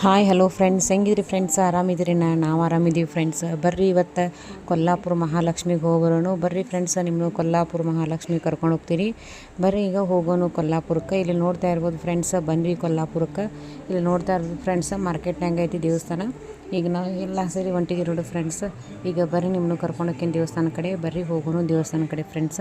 Hi hello friends, ಹೆಂಗಿದ್ರಿ friends? ಆರಾಮಿದ್ದೀರಿ? ನಾವು ಆರಾಮಿದ್ದೀವಿ ಫ್ರೆಂಡ್ಸ್. ಬರ್ರಿ ಇವತ್ತು ಕೊಲ್ಲಾಪುರ ಮಹಾಲಕ್ಷ್ಮಿಗೆ ಹೋಗೋಣ. ಬರ್ರಿ ಫ್ರೆಂಡ್ಸ್, ನಿಮ್ಮನ್ನು ಕೊಲ್ಲಾಪುರ ಮಹಾಲಕ್ಷ್ಮಿ ಕರ್ಕೊಂಡು ಹೋಗ್ತೀರಿ. ಬರ್ರಿ ಈಗ ಹೋಗೋಣ ಕೊಲ್ಲಾಪುರಕ್ಕೆ. ಇಲ್ಲಿ ನೋಡ್ತಾ ಇರ್ಬೋದು ಫ್ರೆಂಡ್ಸ್, ಬನ್ನಿ ಕೊಲ್ಲಾಪುರಕ್ಕೆ. ಇಲ್ಲಿ ನೋಡ್ತಾ ಇರ್ಬೋದು ಫ್ರೆಂಡ್ಸ್, ಮಾರ್ಕೆಟ್ನಾಗ ಐತಿ ದೇವಸ್ಥಾನ. ಈಗ ನಾವು ಎಲ್ಲ ಸೇರಿ ಹೊಂಟಿಗಿರೋದು ಫ್ರೆಂಡ್ಸ್. ಈಗ ಬರ್ರಿ ನಿಮ್ಮನ್ನು ಕರ್ಕೊಂಡು ಹೋಗ್ತೀನಿ ದೇವಸ್ಥಾನ ಕಡೆ. ಬರ್ರಿ ಹೋಗೋಣ ದೇವಸ್ಥಾನ ಕಡೆ friends.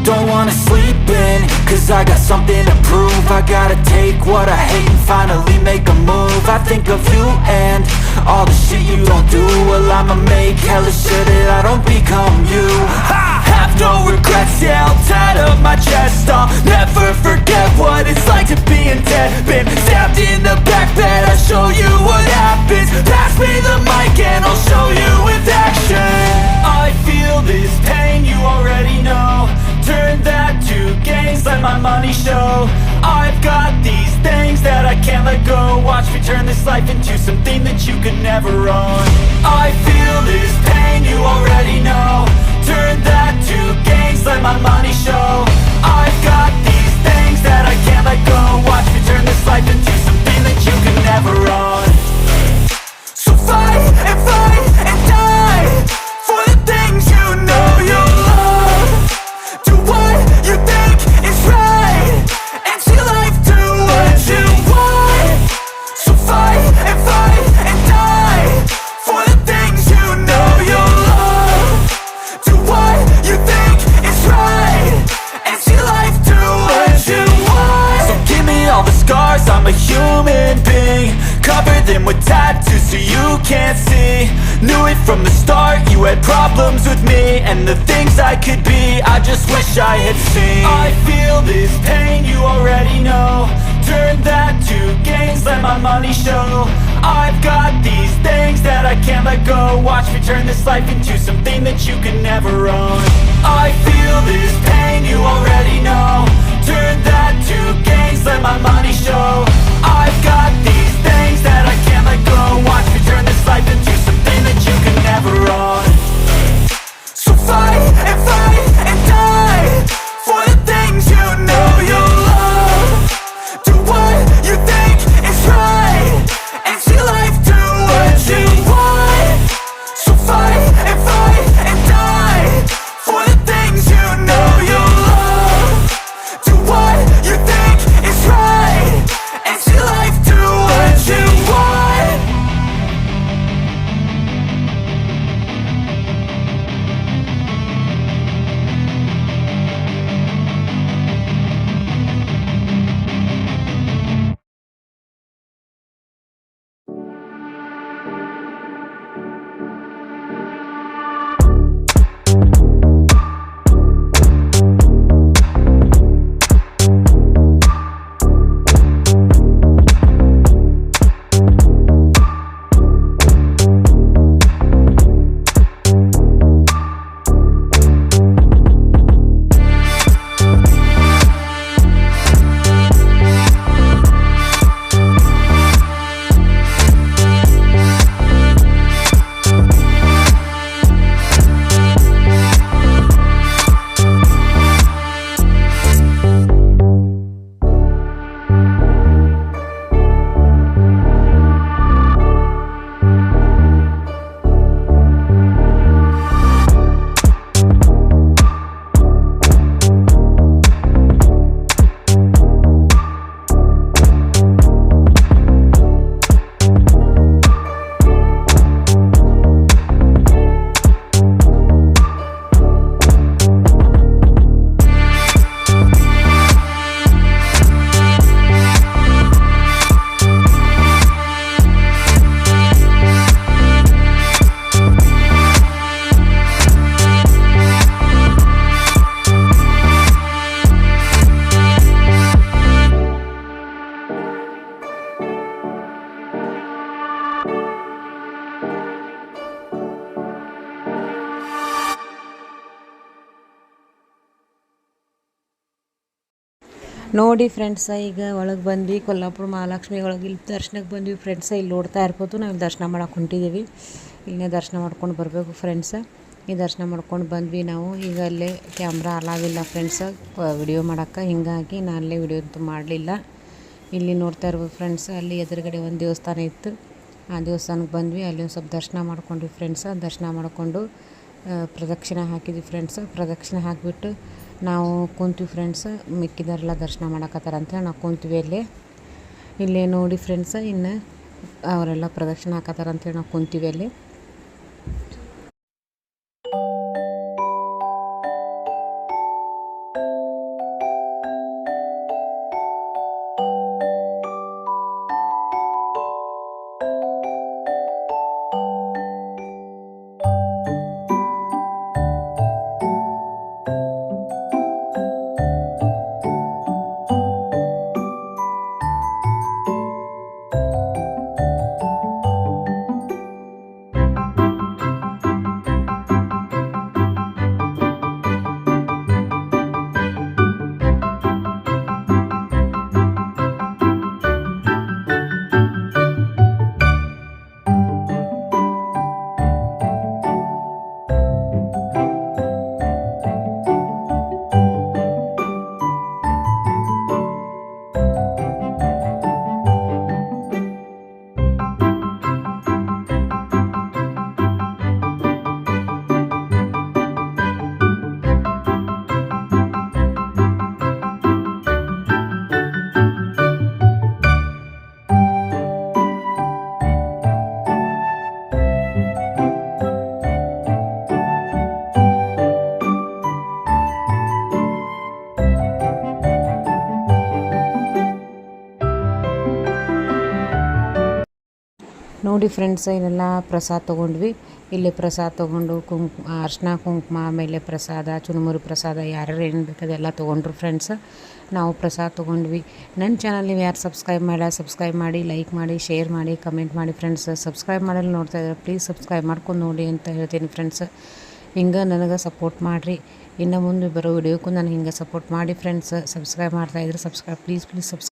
Don't wanna sleep in, cause I got something to prove. I gotta take what I hate and finally make a move. I think of you and all the shit you don't do. Well, I'ma make hella sure that I don't become you. I have no regrets, yeah, I'll tie up my chest. I'll never forget what it's like to be in debt. Been stabbed in the back bed, I'll show you what happens. Pass me the mic and I'll show you with action. I feel this pain, you already know. Turn that to gains, let my money show. I've got these things that I can't let go. Watch me turn this life into something that you could never own. I feel this pain, you already know. Turn that to gains, let my money show. I've got these things that I can't let go. Watch me turn this life into something that you could never own. So fight and die for the things you know you love. Do what you think is right and see life do what you want. So fight and die for the things you know you love. Do what you think is right and see life do what you want. So give me all the scars, I'm a human being. Cover them with tattoos so you can't see. Knew it from the start, you had problems with me and the things I could be, I just wish I had seen. I feel this pain, you already know. Turn that to gains, let my money show. I've got these things that I can't let go. Watch me turn this life into something that you can never own. I feel this pain, you already know. Turn that to gains, let my money show. I've got these things that I can't let go. Watch me turn this life into something that you can never own. So fight and die for the things you know you love. Do what you think is right and see life do what you want. So fight and die for the things you know you love. Do what you think is right and see life do what you want. ನೋಡಿ friends, ಈಗ ಒಳಗೆ ಬಂದ್ವಿ ಕೊಲ್ಲಾಪುರ ಮಹಾಲಕ್ಷ್ಮಿ ಒಳಗೆ. ಇಲ್ಲಿ ದರ್ಶನಕ್ಕೆ ಬಂದ್ವಿ friends. ಇಲ್ಲಿ ನೋಡ್ತಾ ಇರ್ಬೋದು, ನಾವು ದರ್ಶನ ಮಾಡಕ್ಕೆ ಹೊಂಟಿದ್ದೀವಿ. ಇಲ್ಲೇ ದರ್ಶನ ಮಾಡ್ಕೊಂಡು ಬರಬೇಕು ಫ್ರೆಂಡ್ಸ್. ಈ ದರ್ಶನ ಮಾಡ್ಕೊಂಡು ಬಂದ್ವಿ ನಾವು. ಈಗ ಅಲ್ಲೇ ಕ್ಯಾಮ್ರಾ ಅಲಾವಿಲ್ಲ ಫ್ರೆಂಡ್ಸ್ ವಿಡಿಯೋ ಮಾಡೋಕ್ಕೆ, ಹೀಗಾಗಿ ನಾನು ಅಲ್ಲೇ ವಿಡಿಯೋ ಅಂತೂ ಮಾಡಲಿಲ್ಲ. ಇಲ್ಲಿ ನೋಡ್ತಾ ಇರ್ಬೋದು ಫ್ರೆಂಡ್ಸ್, ಅಲ್ಲಿ ಎದುರುಗಡೆ ಒಂದು ದೇವಸ್ಥಾನ ಇತ್ತು. ಆ ದೇವಸ್ಥಾನಕ್ಕೆ ಬಂದ್ವಿ. ಅಲ್ಲಿ ಒಂದು ಸ್ವಲ್ಪ ದರ್ಶನ ಮಾಡ್ಕೊಂಡ್ವಿ ಫ್ರೆಂಡ್ಸ್. ದರ್ಶನ ಮಾಡಿಕೊಂಡು ಪ್ರದಕ್ಷಿಣೆ ಹಾಕಿದ್ವಿ ಫ್ರೆಂಡ್ಸ್. ಪ್ರದಕ್ಷಿಣೆ ಹಾಕಿಬಿಟ್ಟು ನಾವು ಕುಂತೀವಿ ಫ್ರೆಂಡ್ಸ್. ಮಿಕ್ಕಿದರೆಲ್ಲ ದರ್ಶನ ಮಾಡಕತ್ತಾರ ಅಂತ ನಾವು ಕುಂತೀವಿ ಇಲ್ಲೇ ನೋಡಿ ಫ್ರೆಂಡ್ಸ್. ಇನ್ನು ಅವರೆಲ್ಲ ಪ್ರದಕ್ಷಿಣೆ ಹಾಕತ್ತಾರ ಅಂತೇಳಿ ನಾವು ಕುಂತೀವಿ ಅಲ್ಲಿ. ನೋಡಿ ಫ್ರೆಂಡ್ಸ್, ಇಲ್ಲೆಲ್ಲ ಪ್ರಸಾದ ತೊಗೊಂಡ್ವಿ. ಇಲ್ಲಿ ಪ್ರಸಾದ ತೊಗೊಂಡು ಅರ್ಶಿನ ಕುಂಕುಮ, ಆಮೇಲೆ ಪ್ರಸಾದ, ಚುರುಮುರಿ ಪ್ರಸಾದ, ಯಾರ್ಯಾರು ಏನು ಬೇಕಾದೆಲ್ಲ ತೊಗೊಂಡ್ರು ಫ್ರೆಂಡ್ಸ್. ನಾವು ಪ್ರಸಾದ ತೊಗೊಂಡ್ವಿ. ನನ್ನ ಚಾನಲ್ ನೀವು ಯಾರು ಸಬ್ಸ್ಕ್ರೈಬ್ ಸಬ್ಸ್ಕ್ರೈಬ್ ಮಾಡಿ, ಲೈಕ್ ಮಾಡಿ, ಶೇರ್ ಮಾಡಿ, ಕಮೆಂಟ್ ಮಾಡಿ ಫ್ರೆಂಡ್ಸ್. ಸಬ್ಸ್ಕ್ರೈಬ್ ಮಾಡಲು ನೋಡ್ತಾ ಇದ್ದಾರೆ, ಪ್ಲೀಸ್ ಸಬ್ಸ್ಕ್ರೈಬ್ ಮಾಡ್ಕೊಂಡು ನೋಡಿ ಅಂತ ಹೇಳ್ತೀನಿ ಫ್ರೆಂಡ್ಸ್. ಹಿಂಗೆ ನನಗೆ ಸಪೋರ್ಟ್ ಮಾಡಿರಿ. ಇನ್ನು ಮುಂದೆ ಬರೋ ವಿಡಿಯೋಕ್ಕೂ ನನಗೆ ಹಿಂಗೆ ಸಪೋರ್ಟ್ ಮಾಡಿ ಫ್ರೆಂಡ್ಸ್. ಸಬ್ಸ್ಕ್ರೈಬ್ ಮಾಡ್ತಾಯಿದ್ರೆ ಪ್ಲೀಸ್ ಸಬ್ಸ್ಕ್ರೈಬ್